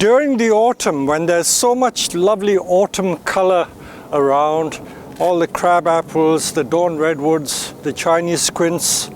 During the autumn, when there's so much lovely autumn color around, all the crab apples, the dawn redwoods, the Chinese squints,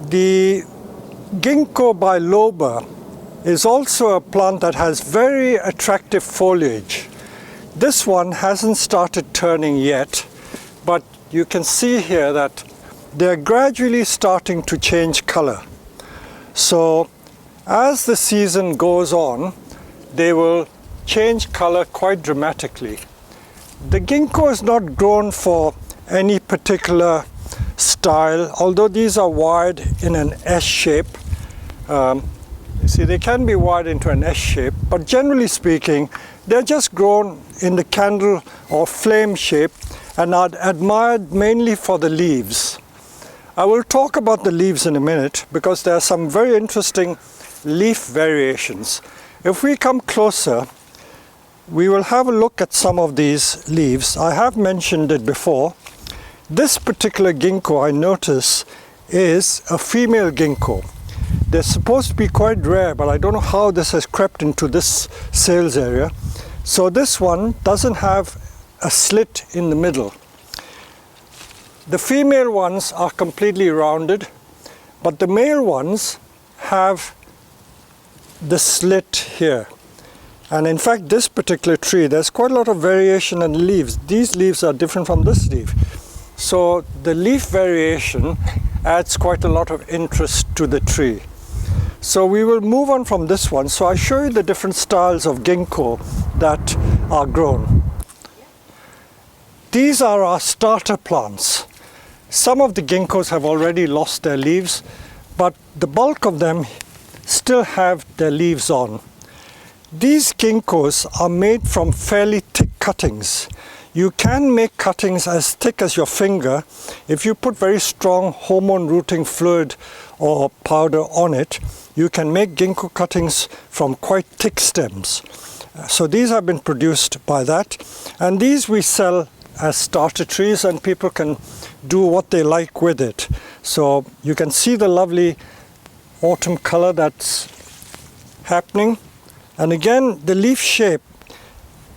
the Ginkgo biloba is also a plant that has very attractive foliage. This one hasn't started turning yet, but you can see here that they're gradually starting to change color. So as the season goes on, they will change color quite dramatically. The ginkgo is not grown for any particular style, although these are wired in an S shape. You see, they can be wired into an S shape, but generally speaking, they're just grown in the candle or flame shape and are admired mainly for the leaves. I will talk about the leaves in a minute because there are some very interesting leaf variations. If we come closer, we will have a look at some of these leaves. I have mentioned it before. This particular ginkgo, I notice, is a female ginkgo. They're supposed to be quite rare, but I don't know how this has crept into this sales area. So this one doesn't have a slit in the middle. The female ones are completely rounded, but the male ones have the slit here. And in fact, this particular tree, there's quite a lot of variation in the leaves. These leaves are different from this leaf. So the leaf variation adds quite a lot of interest to the tree. So we will move on from this one. So I show you the different styles of ginkgo that are grown. These are our starter plants. Some of the ginkgos have already lost their leaves, but the bulk of them still have their leaves on. These ginkgos are made from fairly thick cuttings. You can make cuttings as thick as your finger if you put very strong hormone rooting fluid or powder on it. You can make ginkgo cuttings from quite thick stems. So these have been produced by that, and these we sell as starter trees, and people can do what they like with it. So you can see the lovely autumn color that's happening. And again, the leaf shape,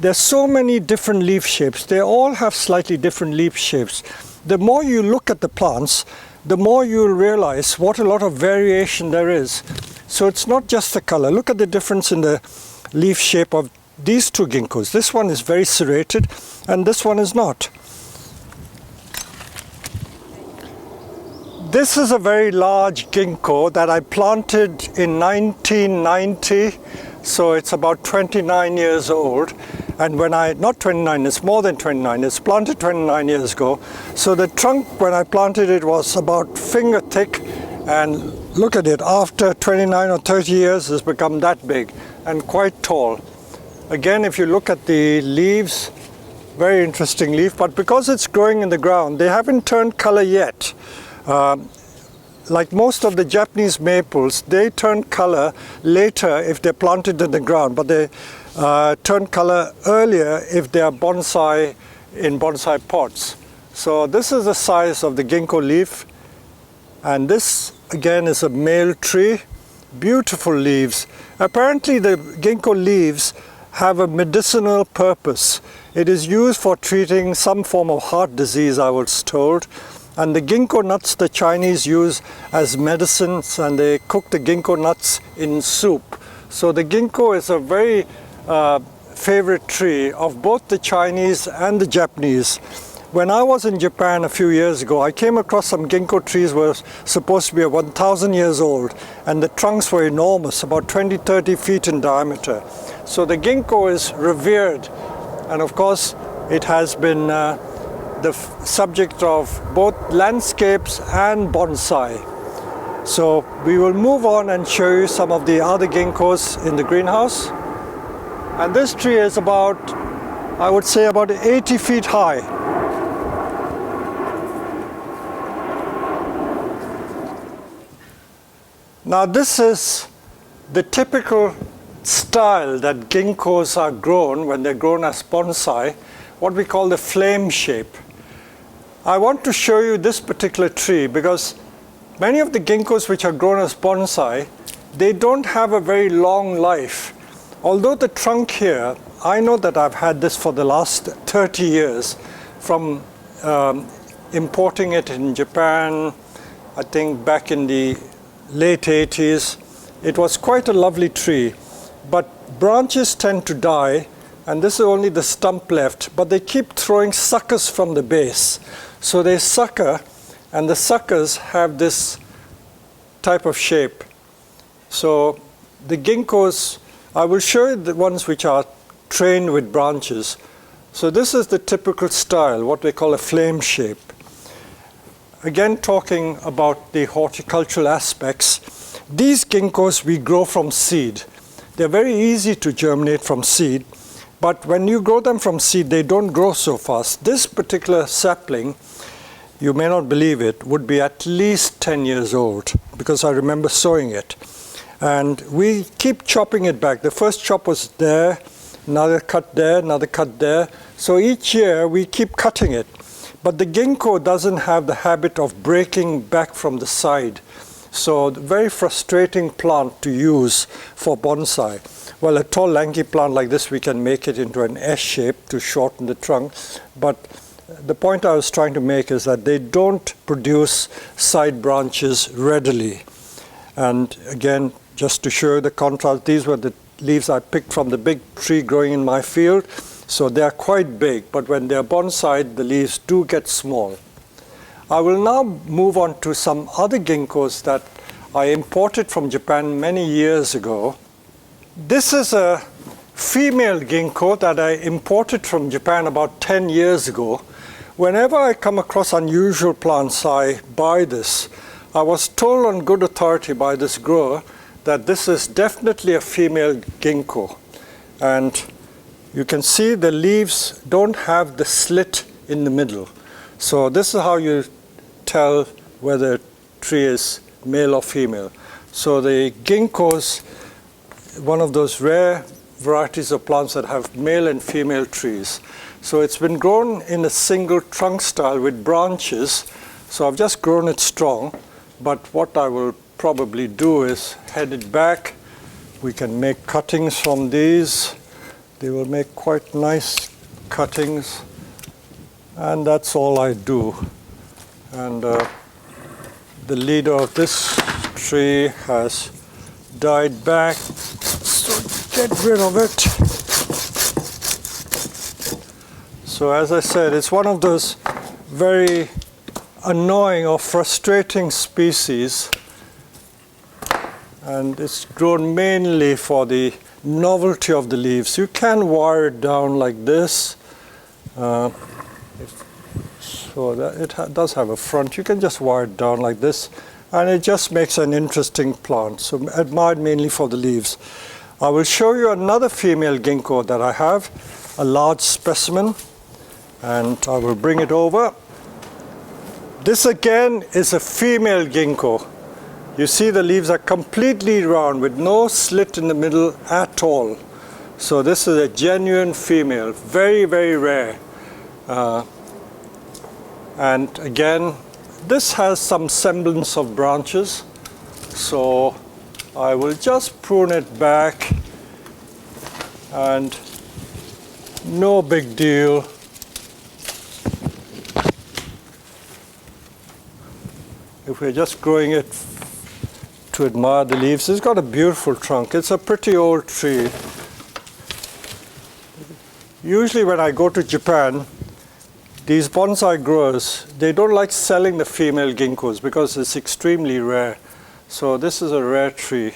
there's so many different leaf shapes. They all have slightly different leaf shapes. The more you look at the plants, the more you'll realize what a lot of variation there is. So it's not just the color. Look at the difference in the leaf shape of these two ginkgos. This one is very serrated and this one is not. This is a very large ginkgo that I planted in 1990, so it's about 29 years old. And when not 29, it's more than 29, it's planted 29 years ago. So the trunk, when I planted it, was about finger thick, and look at it, after 29 or 30 years, it's become that big and quite tall. Again, if you look at the leaves, very interesting leaf, but because it's growing in the ground, they haven't turned color yet. Like most of the Japanese maples, they turn color later if they're planted in the ground, but they turn color earlier if they are bonsai in bonsai pots. So this is the size of the ginkgo leaf, and this again is a male tree. Beautiful leaves. Apparently the ginkgo leaves have a medicinal purpose. It is used for treating some form of heart disease, I was told. And the ginkgo nuts the Chinese use as medicines, and they cook the ginkgo nuts in soup. So the ginkgo is a very favorite tree of both the Chinese and the Japanese. When I was in Japan a few years ago, I came across some ginkgo trees were supposed to be 1,000 years old, and the trunks were enormous, about 20-30 feet in diameter. So the ginkgo is revered, and of course it has been the subject of both landscapes and bonsai. So we will move on and show you some of the other ginkgos in the greenhouse. And this tree is about, I would say, about 80 feet high. Now this is the typical style that ginkgos are grown when they're grown as bonsai, what we call the flame shape. I want to show you this particular tree because many of the ginkgos which are grown as bonsai, they don't have a very long life. Although the trunk here, I know that I've had this for the last 30 years from importing it in Japan, I think back in the late 80s. It was quite a lovely tree, but branches tend to die, and this is only the stump left, but they keep throwing suckers from the base. So they sucker, and the suckers have this type of shape. So the ginkgos, I will show you the ones which are trained with branches. So this is the typical style, what we call a flame shape. Again, talking about the horticultural aspects, these ginkgos we grow from seed. They're very easy to germinate from seed, but when you grow them from seed, they don't grow so fast. This particular sapling, you may not believe it, would be at least 10 years old, because I remember sowing it. And we keep chopping it back. The first chop was there, another cut there, another cut there. So each year we keep cutting it. But the ginkgo doesn't have the habit of breaking back from the side. So very frustrating plant to use for bonsai. Well, a tall lanky plant like this, we can make it into an S shape to shorten the trunk. But the point I was trying to make is that they don't produce side branches readily. And again, just to show you the contrast, these were the leaves I picked from the big tree growing in my field. So they are quite big, but when they are bonsaied, the leaves do get small. I will now move on to some other ginkgos that I imported from Japan many years ago. This is a female ginkgo that I imported from Japan about 10 years ago. Whenever I come across unusual plants, I buy this. I was told on good authority by this grower that this is definitely a female ginkgo. And you can see the leaves don't have the slit in the middle. So this is how you tell whether a tree is male or female. So the ginkgos, one of those rare varieties of plants that have male and female trees. So it's been grown in a single trunk style with branches. So I've just grown it strong. But what I will probably do is head it back. We can make cuttings from these. They will make quite nice cuttings. And that's all I do. And the leader of this tree has died back. So get rid of it. So as I said, it's one of those very annoying or frustrating species, and it's grown mainly for the novelty of the leaves. You can wire it down like this, so that it does have a front. You can just wire it down like this, and it just makes an interesting plant. So admired mainly for the leaves. I will show you another female ginkgo that I have, a large specimen, and I will bring it over. This again is a female ginkgo. You see the leaves are completely round with no slit in the middle at all. So this is a genuine female, very, very rare. And again, this has some semblance of branches. So I will just prune it back, and no big deal. If we're just growing it to admire the leaves, it's got a beautiful trunk. It's a pretty old tree. Usually when I go to Japan, these bonsai growers, they don't like selling the female ginkgos because it's extremely rare. So this is a rare tree,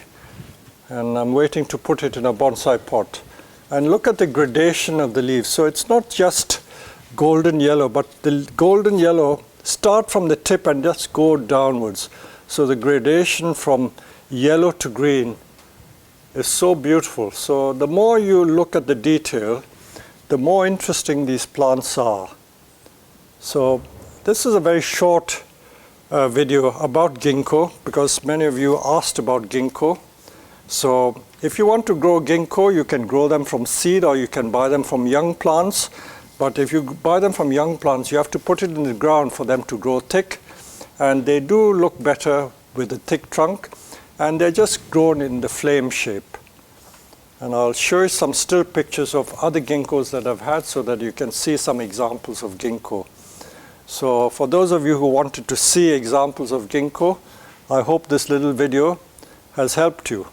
and I'm waiting to put it in a bonsai pot. And look at the gradation of the leaves. So it's not just golden yellow, but the golden yellow start from the tip and just go downwards. So the gradation from yellow to green is so beautiful. So the more you look at the detail, the more interesting these plants are. So this is a very short video about ginkgo, because many of you asked about ginkgo. So if you want to grow ginkgo, you can grow them from seed, or you can buy them from young plants. But if you buy them from young plants, you have to put it in the ground for them to grow thick. And they do look better with a thick trunk. and they're just grown in the flame shape. And I'll show you some still pictures of other ginkgos that I've had so that you can see some examples of ginkgo. So for those of you who wanted to see examples of ginkgo, I hope this little video has helped you.